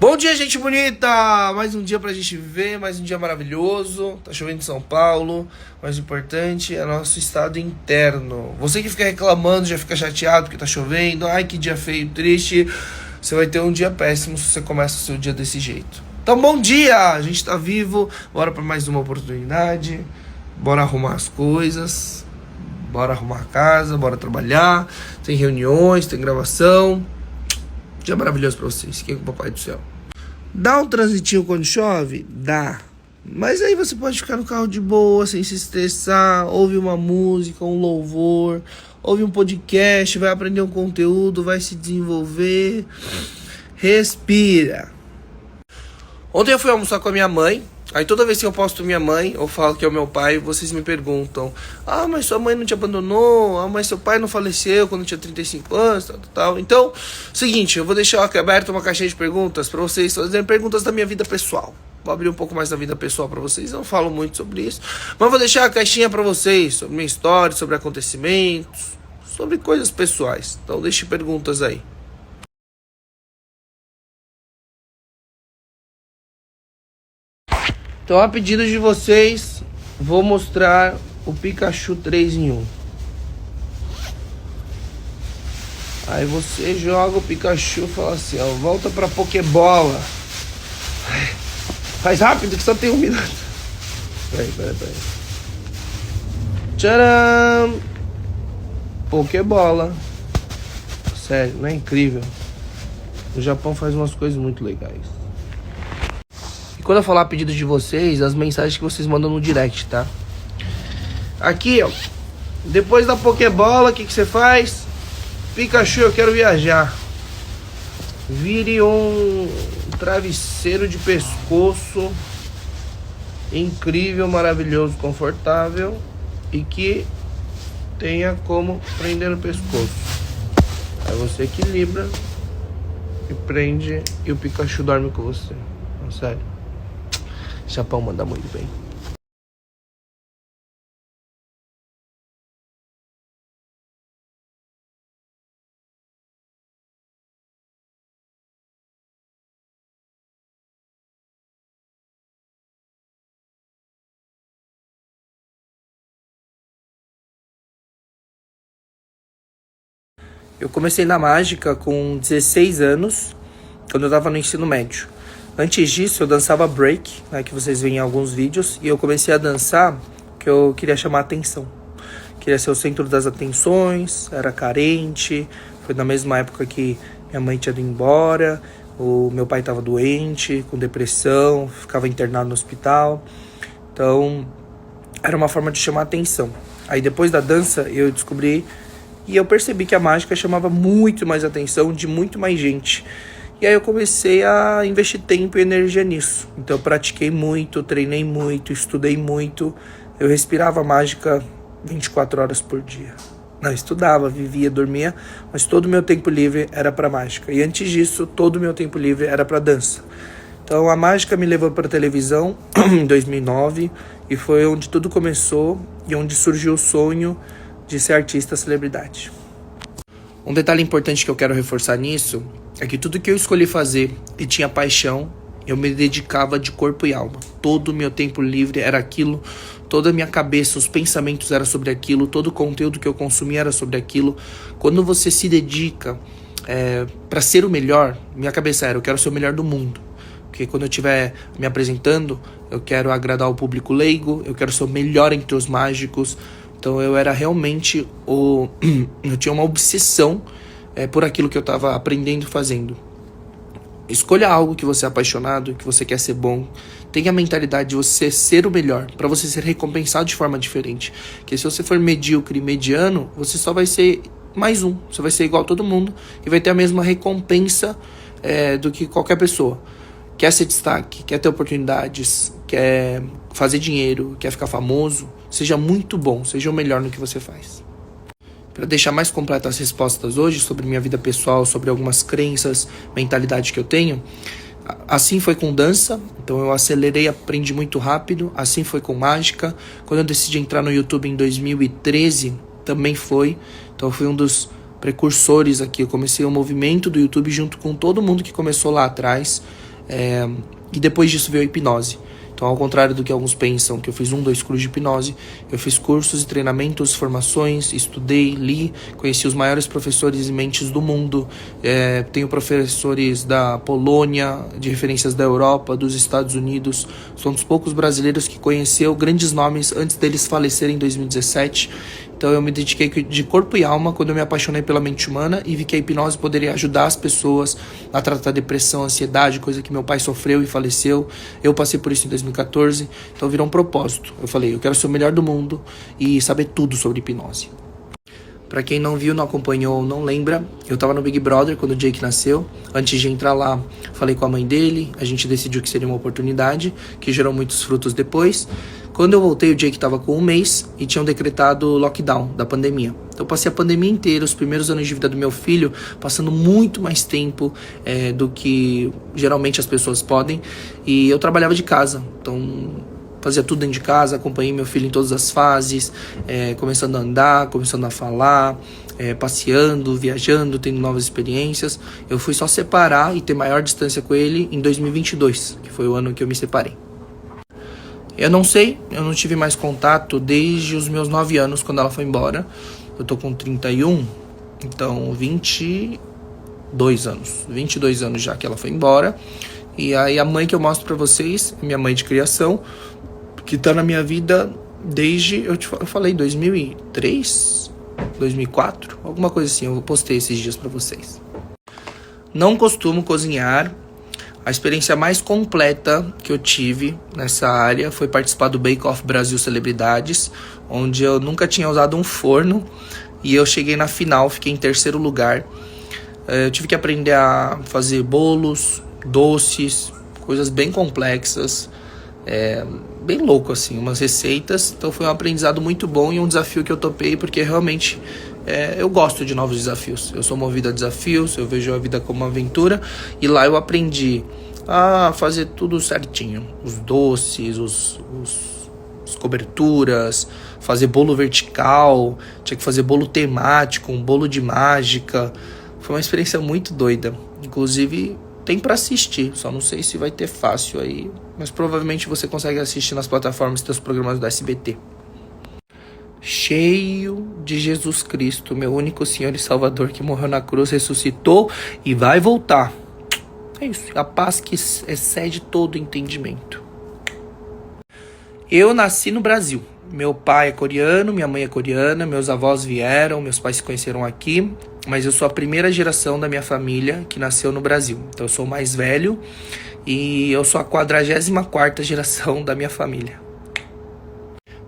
Bom dia, gente bonita! Mais um dia pra gente viver, mais um dia maravilhoso. Tá chovendo em São Paulo. Mais importante é nosso estado interno. Você que fica reclamando, já fica chateado porque tá chovendo. Ai, que dia feio, triste. Você vai ter um dia péssimo se você começa o seu dia desse jeito. Então, bom dia! A gente tá vivo. Bora pra mais uma oportunidade. Bora arrumar as coisas. Bora arrumar a casa, bora trabalhar. Tem reuniões, tem gravação. Dia maravilhoso pra vocês. Fiquem com o Papai do Céu. Dá um transitinho quando chove? Dá. Mas aí você pode ficar no carro de boa, sem se estressar, ouve uma música, um louvor, ouve um podcast, vai aprender um conteúdo, vai se desenvolver. Respira. Ontem eu fui almoçar com a minha mãe. Aí toda vez que eu posto minha mãe, ou falo que é o meu pai, vocês me perguntam: ah, mas sua mãe não te abandonou? Ah, mas seu pai não faleceu quando tinha 35 anos, tal. Então, seguinte, eu vou deixar aberto uma caixinha de perguntas pra vocês fazerem perguntas da minha vida pessoal. Vou abrir um pouco mais da vida pessoal pra vocês, eu não falo muito sobre isso, mas vou deixar a caixinha pra vocês, sobre minha história, sobre acontecimentos, sobre coisas pessoais. Então deixe perguntas aí. Então, a pedido de vocês, vou mostrar o Pikachu 3 em 1. Aí você joga o Pikachu e fala assim, ó, volta pra Pokébola. Faz rápido que só tem 1 minuto. Peraí. Tcharam! Pokébola. Sério, não é incrível? O Japão faz umas coisas muito legais. Quando eu falar a pedido de vocês, as mensagens que vocês mandam no direct, tá? Aqui, ó. Depois da Pokébola, o que você faz? Pikachu, eu quero viajar. Vire um travesseiro de pescoço incrível, maravilhoso, confortável e que tenha como prender no pescoço. Aí você equilibra e prende e o Pikachu dorme com você. Não, sério. Japão manda muito bem. Eu comecei na mágica com 16 anos, quando eu tava no ensino médio. Antes disso, eu dançava break, né, que vocês veem em alguns vídeos, e eu comecei a dançar porque eu queria chamar atenção. Queria ser o centro das atenções, era carente, foi na mesma época que minha mãe tinha ido embora, o meu pai estava doente, com depressão, ficava internado no hospital. Então, era uma forma de chamar atenção. Aí depois da dança, eu descobri e eu percebi que a mágica chamava muito mais atenção de muito mais gente. E aí eu comecei a investir tempo e energia nisso. Então eu pratiquei muito, treinei muito, estudei muito. Eu respirava mágica 24 horas por dia. Não, estudava, vivia, dormia, mas todo o meu tempo livre era para mágica. E antes disso, todo o meu tempo livre era para dança. Então a mágica me levou para a televisão em 2009 e foi onde tudo começou e onde surgiu o sonho de ser artista celebridade. Um detalhe importante que eu quero reforçar nisso é que tudo que eu escolhi fazer e tinha paixão, eu me dedicava de corpo e alma. Todo o meu tempo livre era aquilo, toda a minha cabeça, os pensamentos eram sobre aquilo, todo o conteúdo que eu consumia era sobre aquilo. Quando você se dedica para ser o melhor, minha cabeça era, eu quero ser o melhor do mundo. Porque quando eu estiver me apresentando, eu quero agradar o público leigo, eu quero ser o melhor entre os mágicos. Então eu era realmente eu tinha uma obsessão por aquilo que eu estava aprendendo e fazendo. Escolha algo que você é apaixonado, que você quer ser bom. Tenha a mentalidade de você ser o melhor, para você ser recompensado de forma diferente. Porque se você for medíocre e mediano, você só vai ser mais um. Você vai ser igual a todo mundo e vai ter a mesma recompensa do que qualquer pessoa. Quer ser destaque, quer ter oportunidades, quer fazer dinheiro, quer ficar famoso, seja muito bom, seja o melhor no que você faz. Para deixar mais completas as respostas hoje sobre minha vida pessoal, sobre algumas crenças, mentalidade que eu tenho, assim foi com dança, então eu acelerei, aprendi muito rápido, assim foi com mágica. Quando eu decidi entrar no YouTube em 2013, também foi, então eu fui um dos precursores aqui, eu comecei o movimento do YouTube junto com todo mundo que começou lá atrás. E depois disso veio a hipnose. Então, ao contrário do que alguns pensam, que eu fiz 2 cursos de hipnose, eu fiz cursos e treinamentos, formações, estudei, li, conheci os maiores professores e mentes do mundo. Tenho professores da Polônia, de referências da Europa, dos Estados Unidos. Sou um dos poucos brasileiros que conheceu grandes nomes antes deles falecerem em 2017. Então eu me dediquei de corpo e alma quando eu me apaixonei pela mente humana e vi que a hipnose poderia ajudar as pessoas a tratar depressão, ansiedade, coisa que meu pai sofreu e faleceu. Eu passei por isso em 2014, então virou um propósito. Eu falei, eu quero ser o melhor do mundo e saber tudo sobre hipnose. Pra quem não viu, não acompanhou ou não lembra, eu tava no Big Brother quando o Jake nasceu. Antes de entrar lá, falei com a mãe dele, a gente decidiu que seria uma oportunidade, que gerou muitos frutos depois. Quando eu voltei, o Jake tava com 1 mês e tinham decretado o lockdown da pandemia. Então eu passei a pandemia inteira, os primeiros anos de vida do meu filho, passando muito mais tempo do que geralmente as pessoas podem. E eu trabalhava de casa, então fazia tudo dentro de casa, acompanhei meu filho em todas as fases, começando a andar, começando a falar, passeando, viajando, tendo novas experiências. Eu fui só separar e ter maior distância com ele em 2022, que foi o ano que eu me separei. Eu não sei, eu não tive mais contato desde os meus 9 anos, quando ela foi embora. Eu tô com 31, então 22 anos. 22 anos já que ela foi embora. E aí a mãe que eu mostro pra vocês, minha mãe de criação, que tá na minha vida desde, eu falei, 2003, 2004, alguma coisa assim, eu postei esses dias pra vocês. Não costumo cozinhar. A experiência mais completa que eu tive nessa área foi participar do Bake Off Brasil Celebridades, onde eu nunca tinha usado um forno e eu cheguei na final, fiquei em 3º lugar. Eu tive que aprender a fazer bolos, doces, coisas bem complexas, bem louco assim, umas receitas. Então foi um aprendizado muito bom e um desafio que eu topei, porque realmente eu gosto de novos desafios. Eu sou movido a desafios, eu vejo a vida como uma aventura. E lá eu aprendi a fazer tudo certinho. Os doces, as coberturas, fazer bolo vertical. Tinha que fazer bolo temático, um bolo de mágica. Foi uma experiência muito doida. Inclusive tem pra assistir, só não sei se vai ter fácil aí, mas provavelmente você consegue assistir nas plataformas dos programas do SBT. Cheio de Jesus Cristo, meu único Senhor e Salvador, que morreu na cruz, ressuscitou e vai voltar. É isso, a paz que excede todo entendimento. Eu nasci no Brasil. Meu pai é coreano, minha mãe é coreana, meus avós vieram, meus pais se conheceram aqui, mas eu sou a primeira geração da minha família que nasceu no Brasil. Então eu sou o mais velho e eu sou a 44ª geração da minha família.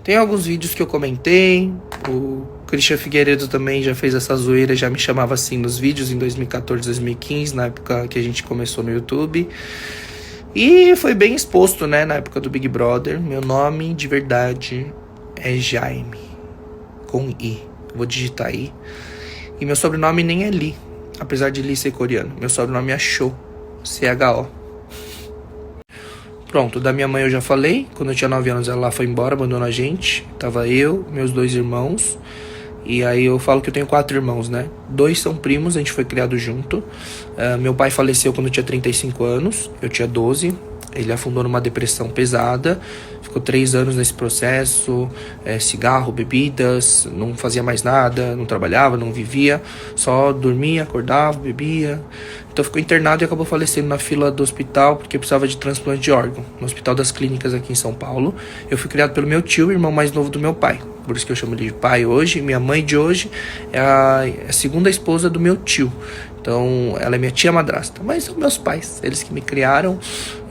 Tem alguns vídeos que eu comentei, o Christian Figueiredo também já fez essa zoeira, já me chamava assim nos vídeos em 2014, 2015, na época que a gente começou no YouTube. E foi bem exposto, né, na época do Big Brother. Meu nome de verdade é Jaime, com I. Vou digitar aí. E meu sobrenome nem é Lee, apesar de Lee ser coreano. Meu sobrenome é Cho, CHO. Pronto, da minha mãe eu já falei. Quando eu tinha 9 anos ela foi embora, abandonou a gente. Tava eu, meus 2 irmãos. E aí eu falo que eu tenho 4 irmãos, né? 2 são primos, a gente foi criado junto. Meu pai faleceu quando eu tinha 35 anos, eu tinha 12. Ele afundou numa depressão pesada, ficou 3 anos nesse processo, cigarro, bebidas, não fazia mais nada, não trabalhava, não vivia, só dormia, acordava, bebia. Então ficou internado e acabou falecendo na fila do hospital porque precisava de transplante de órgão, no Hospital das Clínicas aqui em São Paulo. Eu fui criado pelo meu tio, irmão mais novo do meu pai, por isso que eu chamo ele de pai hoje. Minha mãe de hoje é a segunda esposa do meu tio. Então, ela é minha tia madrasta, mas são meus pais, eles que me criaram,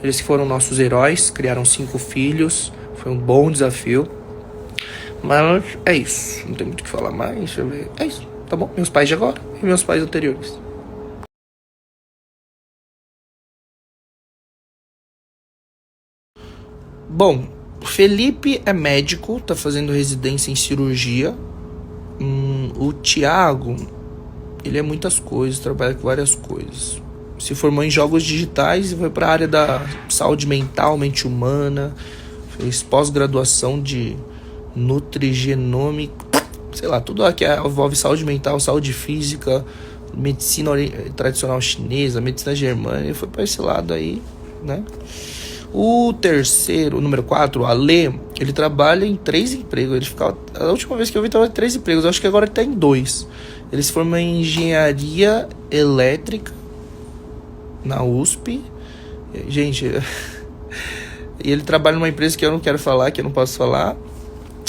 eles que foram nossos heróis, criaram 5 filhos, foi um bom desafio. Mas é isso, não tem muito o que falar mais, deixa eu ver. É isso, tá bom? Meus pais de agora e meus pais anteriores. Bom, Felipe é médico, tá fazendo residência em cirurgia. O Thiago, ele é muitas coisas, trabalha com várias coisas. Se formou em jogos digitais e foi para a área da saúde mental, mente humana. Fez pós-graduação de nutrigenômica, sei lá, tudo que envolve saúde mental, saúde física, medicina tradicional chinesa, medicina germânica. Ele foi para esse lado aí. né? O terceiro, o número 4, o Ale, ele trabalha em 3 empregos. Ele ficava, a última vez que eu vi, ele trabalhava em 3 empregos. Eu acho que agora ele tá em 2. Ele se formou em engenharia elétrica na USP. Gente, e ele trabalha numa empresa que eu não quero falar, que eu não posso falar.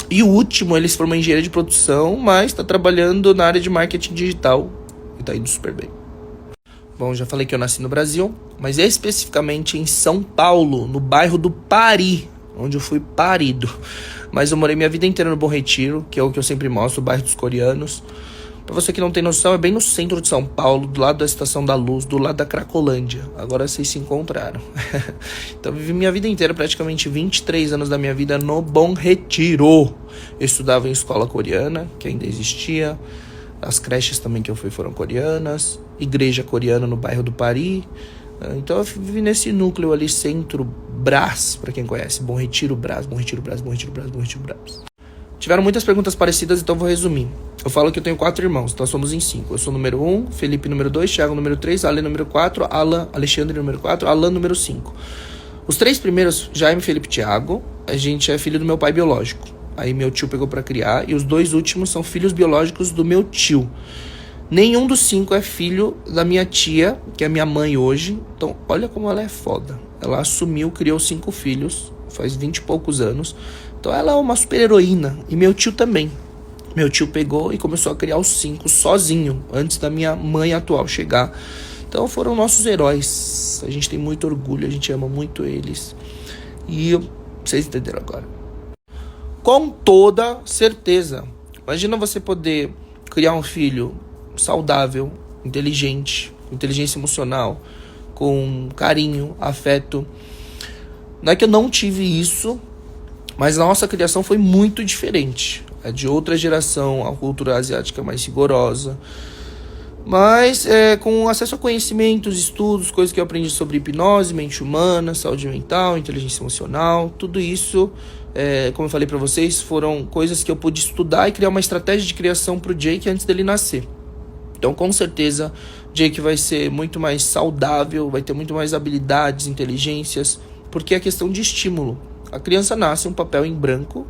E o último, ele se formou em engenharia de produção, mas está trabalhando na área de marketing digital. E tá indo super bem. Bom, já falei que eu nasci no Brasil, mas especificamente em São Paulo, no bairro do Pari, onde eu fui parido. Mas eu morei minha vida inteira no Bom Retiro, que é o que eu sempre mostro, o bairro dos coreanos. Pra você que não tem noção, é bem no centro de São Paulo, do lado da Estação da Luz, do lado da Cracolândia. Agora vocês se encontraram. Então eu vivi minha vida inteira, praticamente 23 anos da minha vida no Bom Retiro. Eu estudava em escola coreana, que ainda existia. As creches também que eu fui foram coreanas. Igreja coreana no bairro do Pari. Então eu vivi nesse núcleo ali, centro Brás, pra quem conhece. Bom Retiro, Brás, Bom Retiro, Brás, Bom Retiro, Brás, Bom Retiro, Brás. Tiveram muitas perguntas parecidas, então vou resumir. Eu falo que eu tenho 4 irmãos, então somos em 5. Eu sou o número 1, Felipe número 2, Thiago número 3, Ale número 4, Alexandre número 4, Alan número 5. Os 3 primeiros, Jaime, Felipe e Thiago, a gente é filho do meu pai biológico. Aí meu tio pegou pra criar, e os 2 últimos são filhos biológicos do meu tio. Nenhum dos 5 é filho da minha tia, que é minha mãe hoje. Então, olha como ela é foda. Ela assumiu, criou 5 filhos, faz 20 e poucos anos. Então ela é uma super heroína. E meu tio também. Meu tio pegou e começou a criar os 5 sozinho, antes da minha mãe atual chegar. Então foram nossos heróis. A gente tem muito orgulho, a gente ama muito eles. E vocês entenderam agora. Com toda certeza. Imagina você poder criar um filho saudável, inteligente, com inteligência emocional, com carinho, afeto. Não é que eu não tive isso, mas a nossa criação foi muito diferente. É de outra geração, a cultura asiática mais rigorosa. Mas com acesso a conhecimentos, estudos, coisas que eu aprendi sobre hipnose, mente humana, saúde mental, inteligência emocional, tudo isso, como eu falei pra vocês, foram coisas que eu pude estudar e criar uma estratégia de criação pro Jake antes dele nascer. Então, com certeza, Jake vai ser muito mais saudável, vai ter muito mais habilidades, inteligências, porque é questão de estímulo. A criança nasce um papel em branco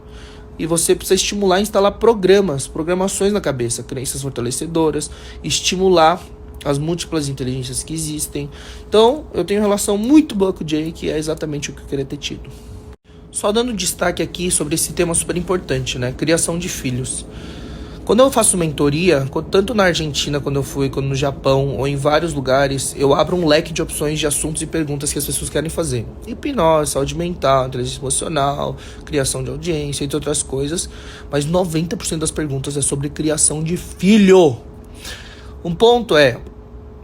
e você precisa estimular e instalar programações na cabeça, crenças fortalecedoras, estimular as múltiplas inteligências que existem. Então, eu tenho uma relação muito boa com o Jake, é exatamente o que eu queria ter tido. Só dando destaque aqui sobre esse tema super importante, né? Criação de filhos. Quando eu faço mentoria, tanto na Argentina, quando no Japão, ou em vários lugares, eu abro um leque de opções de assuntos e perguntas que as pessoas querem fazer. Hipnose, saúde mental, inteligência emocional, criação de audiência, entre outras coisas. Mas 90% das perguntas é sobre criação de filho. Um ponto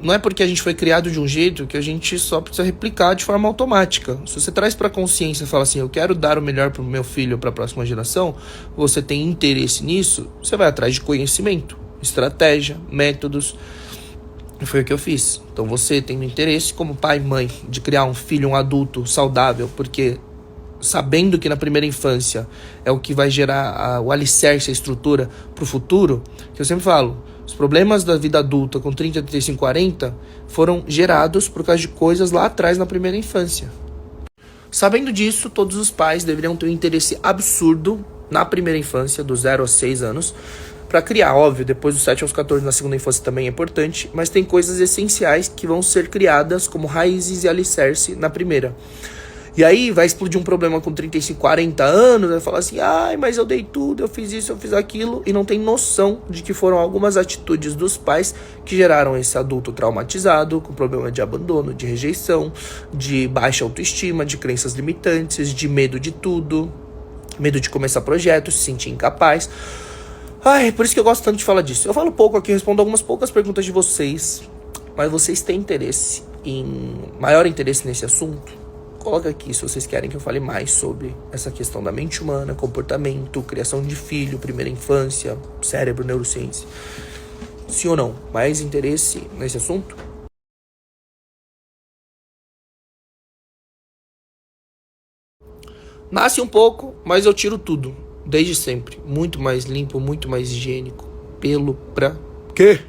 não é porque a gente foi criado de um jeito que a gente só precisa replicar de forma automática. Se você traz para a consciência e fala assim, eu quero dar o melhor para o meu filho, para a próxima geração, você tem interesse nisso, você vai atrás de conhecimento, estratégia, métodos. E foi o que eu fiz. Então você tem interesse como pai e mãe de criar um filho, um adulto saudável, porque sabendo que na primeira infância é o que vai gerar o alicerce, a estrutura para o futuro, que eu sempre falo, os problemas da vida adulta com 30, 35, 40 foram gerados por causa de coisas lá atrás na primeira infância. Sabendo disso, todos os pais deveriam ter um interesse absurdo na primeira infância, dos 0 aos 6 anos, para criar, óbvio, depois dos 7 aos 14 na segunda infância também é importante, mas tem coisas essenciais que vão ser criadas como raízes e alicerce na primeira. E aí vai explodir um problema com 35, 40 anos, vai falar assim, mas eu dei tudo, eu fiz isso, eu fiz aquilo, e não tem noção de que foram algumas atitudes dos pais que geraram esse adulto traumatizado, com problema de abandono, de rejeição, de baixa autoestima, de crenças limitantes, de medo de tudo, medo de começar projetos, se sentir incapaz. Por isso que eu gosto tanto de falar disso. Eu falo pouco aqui, respondo algumas poucas perguntas de vocês, mas vocês têm maior interesse nesse assunto? Coloca aqui se vocês querem que eu fale mais sobre essa questão da mente humana, comportamento, criação de filho, primeira infância, cérebro, neurociência. Sim ou não? Mais interesse nesse assunto? Nasce um pouco, mas eu tiro tudo. Desde sempre. Muito mais limpo, muito mais higiênico. Pelo pra quê?